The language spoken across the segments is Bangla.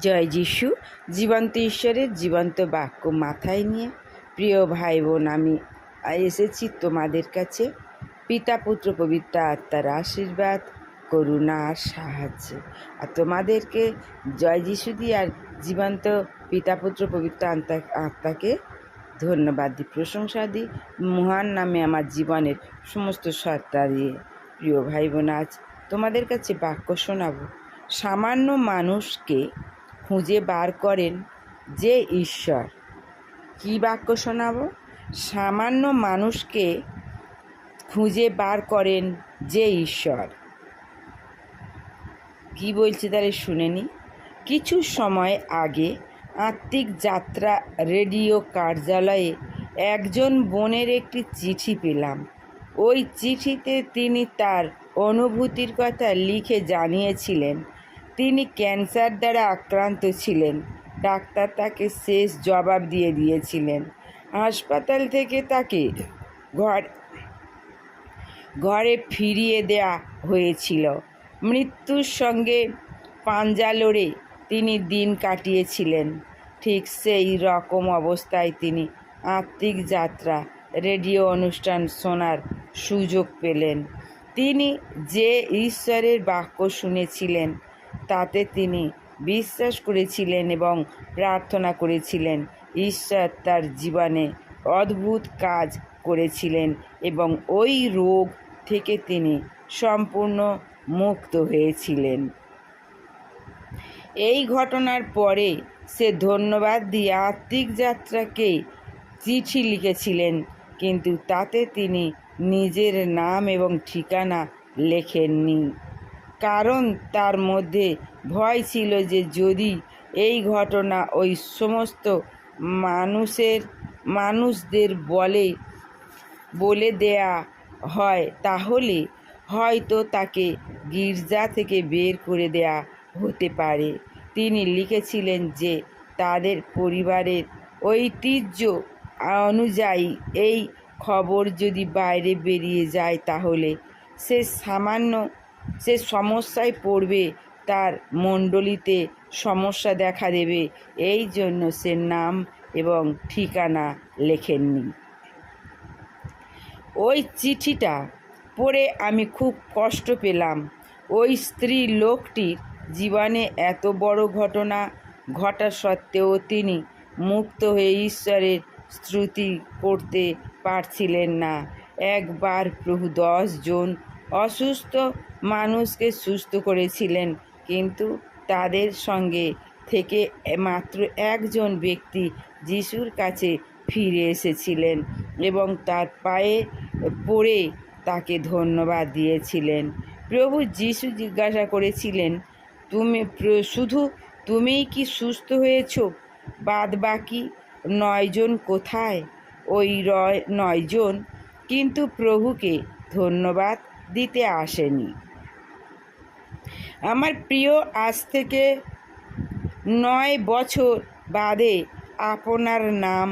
জয় যিশু। জীবন্ত ঈশ্বরের জীবন্ত বাক্য মাথায় নিয়ে প্রিয় ভাই বোন, আমি এসেছি তোমাদের কাছে পিতা পুত্র পবিত্র আত্মার আশীর্বাদ, করুণা আর সাহায্যে। আর তোমাদেরকে জয় যিশু দিয়ে আর জীবন্ত পিতা পুত্র পবিত্র আত্মাকে ধন্যবাদ দিই, প্রশংসা দিই। মহান নামে আমার জীবনের সমস্ত সত্তা দিয়ে প্রিয় ভাই বোন, আজ তোমাদের কাছে বাক্য শোনাবো। সামান্য মানুষকে খুঁজে বার করেন যে ঈশ্বর। কি বাক্য শোনাবো? সামান্য মানুষকে খুঁজে বার করেন যে ঈশ্বর। কি বলছে তাহলে শুনে নি। কিছু সময় আগে আত্মিক যাত্রা রেডিও কার্যালয়ে একজন বোনের একটি চিঠি পেলাম। ওই চিঠিতে তিনি তার অনুভূতির কথা লিখে জানিয়েছিলেন তিনি ক্যান্সার দ্বারা আক্রান্ত ছিলেন। ডাক্তার তাকে শেষ জবাব দিয়ে দিয়েছিলেন। হাসপাতাল থেকে তাকে ঘরে ফিরিয়ে দেয়া হয়েছিল। মৃত্যুর সঙ্গে পাঞ্জা লড়ে তিনি দিন কাটিয়েছিলেন। ঠিক সেই রকম অবস্থায় তিনি আত্মিক যাত্রা রেডিও অনুষ্ঠান শোনার সুযোগ পেলেন। তিনি যে ঈশ্বরের বাক্য শুনেছিলেন তাতে তিনি বিশ্বাস করেছিলেন এবং প্রার্থনা করেছিলেন। ঈশ্বর তার জীবনে অদ্ভুত কাজ করেছিলেন এবং ওই রোগ থেকে তিনি সম্পূর্ণ মুক্ত হয়েছিলেন। এই ঘটনার পরে সে ধন্যবাদ দিয়ে আত্মিক যাত্রাকে চিঠি লিখেছিলেন, কিন্তু তাতে তিনি নিজের নাম এবং ঠিকানা লেখেননি, কারণ তার মধ্যে ভয় ছিল যে যদি এই ঘটনা ওই সমস্ত মানুষদের বলে দেয়া হয় তাহলে হয়তো তাকে গির্জা থেকে বের করে দেয়া হতে পারে। তিনি লিখেছিলেন যে তাদের পরিবারের ঐতিহ্য অনুযায়ী এই খবর যদি বাইরে বেরিয়ে যায় তাহলে সে সমস্যায় পড়বে, তার মণ্ডলীতে সমস্যা দেখা দেবে। এই জন্য সে নাম এবং ঠিকানা লেখেননি। ওই চিঠিটা পড়ে আমি খুব কষ্ট পেলাম। ওই স্ত্রী লোকটির জীবনে এত বড় ঘটনা ঘটা সত্ত্বেও তিনি মুক্ত হয়ে ঈশ্বরের স্তুতি করতে পারছিলেন না। একবার প্রভু 10 জন অসুস্থ মানুষকে সুস্থ করেছিলেন, কিন্তু তাদের সঙ্গে থেকে মাত্র একজন ব্যক্তি যিশুর কাছে ফিরে এসেছিলেন এবং তার পায়ে পড়ে তাকে ধন্যবাদ দিয়েছিলেন। প্রভু যিশু জিজ্ঞাসা করেছিলেন, শুধু তুমিই কি সুস্থ হয়েছ? বাদ বাকি 9 জন কোথায়? ওই 9 জন কিন্তু প্রভুকে ধন্যবাদ দিতে আসেনি। আমার প্রিয়, আজ থেকে 9 বছর বাদে আপনার নাম,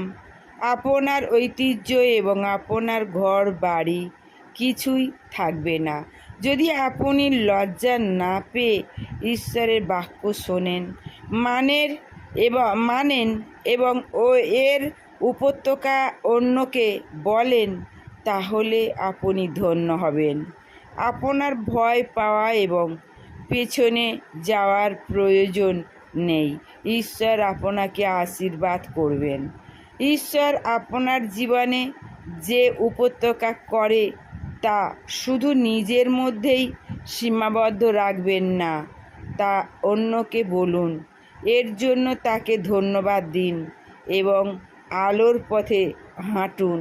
আপনার ঐতিহ্য এবং আপনার ঘর বাড়ি কিছুই থাকবে না যদি আপনি লজ্জা না পেয়ে ঈশ্বরের বাক্য শোনেন, মানেন এবং এর উপত্যকা অন্যকে বলেন, তাহলে আপনি ধন্য হবেন। আপনার ভয় পাওয়া এবং পেছনে যাওয়ার প্রয়োজন নেই। ঈশ্বর আপনাকে আশীর্বাদ করবেন। ঈশ্বর আপনার জীবনে যে উপত্যকা করে তা শুধু নিজের মধ্যেই সীমাবদ্ধ রাখবেন না, তা অন্যকে বলুন। এর জন্য তাকে ধন্যবাদ দিন এবং আলোর পথে হাঁটুন।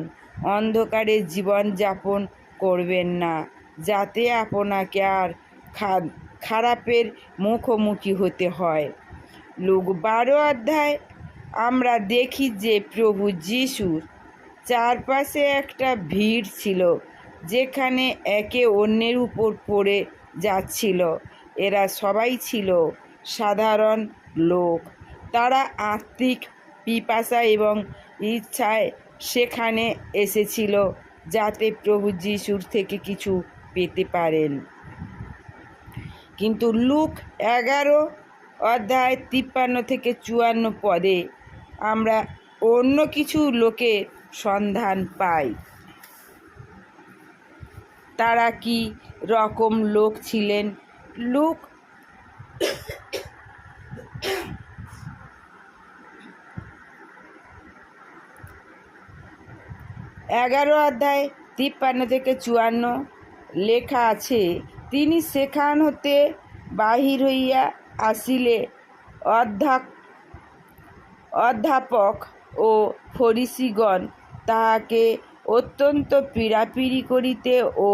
অন্ধকারে জীবনযাপন করবেন না, যাতে আপনাকে আর খারাপের মুখোমুখি হতে হয়। লূক 12 অধ্যায় আমরা দেখি যে প্রভু যিশুর চারপাশে একটা ভিড় ছিল, যেখানে একে অন্যের উপর পড়ে যাচ্ছিল। এরা সবাই ছিল সাধারণ লোক। তারা আত্মিক পিপাসা এবং ইচ্ছায় সেখানে এসেছিল যাতে প্রভু যিশুর থেকে কিছু পেতে পারেন। কিন্তু লূক 11 অধ্যায় 53 থেকে 54 পদে আমরা অন্য কিছু লোকের সন্ধান পাই। তারা কি রকম লোক ছিলেন? লুক 11 অধ্যায় 53 থেকে 54 লেখা আছে, তিনি সেখান হতে বাহির হইয়া আসিলে অধ্যাপক ও ফরিসিগণ তাহাকে অত্যন্ত পীড়াপিড়ি করিতে ও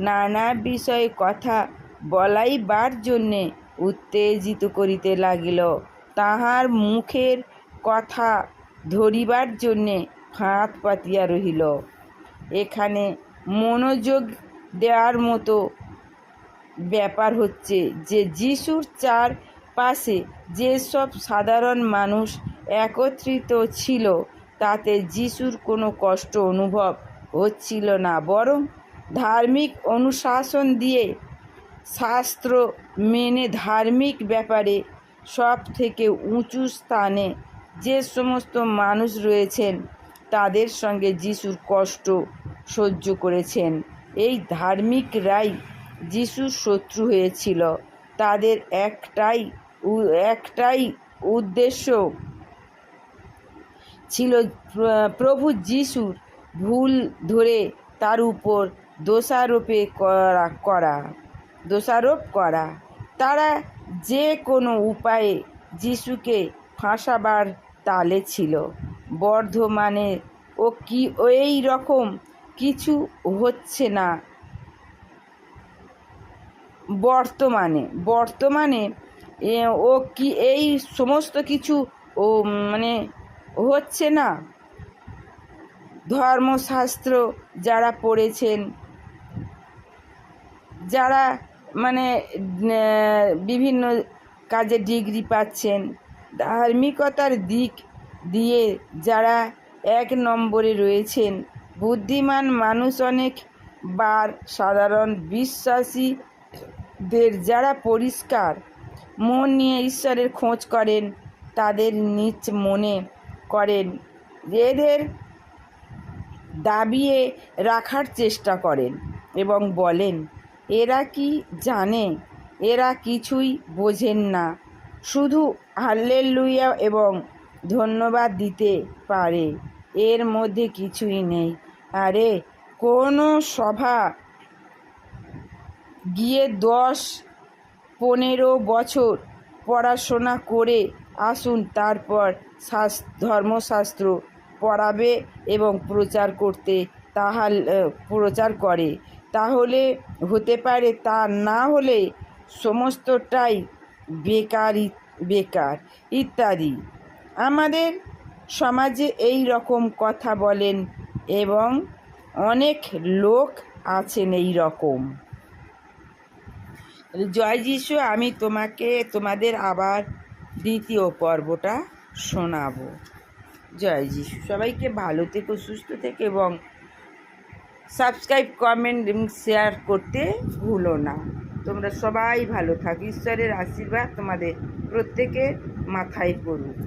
নানা বিষয়ে কথা বলাইবার জন্যে উত্তেজিত করিতে লাগিল। তাহার মুখের কথা ধরিবার জন্যে ফাঁদ পাতিয়া রহিল। এখানে মনোযোগ দেওয়ার মতো ব্যাপার হচ্ছে যে যিশুর চারপাশে যেসব সাধারণ মানুষ একত্রিত ছিল তাতে যিশুর কোনো কষ্ট অনুভব হচ্ছিল না, বরং ধার্মিক অনুশাসন দিয়ে শাস্ত্র মেনে ধার্মিক ব্যাপারে সব থেকে উঁচু স্থানে যে সমস্ত মানুষ রয়েছেন তাদের সঙ্গে যিশুর কষ্ট সহ্য করেছেন। এই ধার্মিকরাই যিশুর শত্রু হয়েছিল। তাদের একটাই উদ্দেশ্য ছিল প্রভু যিশুর ভুল ধরে তার উপর দোষারোপ করা। তারা যে কোনো উপায়ে যিশুকে ফাঁসাবার তালে ছিল। বর্তমানে এই রকম কিছু হচ্ছে না। বর্তমানে এই সমস্ত কিছু হচ্ছে না। ধর্মশাস্ত্র যারা পড়েছেন, যারা বিভিন্ন কাজে ডিগ্রি পাচ্ছেন, ধার্মিকতার দিক দিয়ে যারা 1 নম্বরে রয়েছেন, বুদ্ধিমান মানুষ অনেক বার সাধারণ বিশ্বাসীদের যারা পরিষ্কার মন নিয়ে ঈশ্বরের খোঁজ করেন তাদের নিজ মনে করেন, এদের দাবিয়ে রাখার চেষ্টা করেন এবং বলেন, এরা কি জানে? এরা কিছুই বোঝেন না, শুধু হাল্লেলুয়া এবং ধন্যবাদ দিতে পারে, এর মধ্যে কিছুই নেই। আরে কোনো সভা গিয়ে 10-15 বছর পড়াশোনা করে আসুন, তারপর ধর্মশাস্ত্র পড়াবে এবং প্রচার করে, তাহলে হতে পারে। তা না হলে সমস্তটাই বেকার ইত্যাদি। আমাদের সমাজে এই রকম কথা বলেন এবং অনেক লোক আছেন এই রকম। জয় যিশু। আমি তোমাদের আবার 2য় পর্বটা শোনাবো। জয় যিশু। সবাইকে ভালো থেকো, সুস্থ থেকো এবং সাবস্ক্রাইব, কমেন্ট এবং শেয়ার করতে ভুলো না। তোমরা সবাই ভালো থাকো। ঈশ্বরের আশীর্বাদ তোমাদের প্রত্যেকের মাথায় পড়ুক।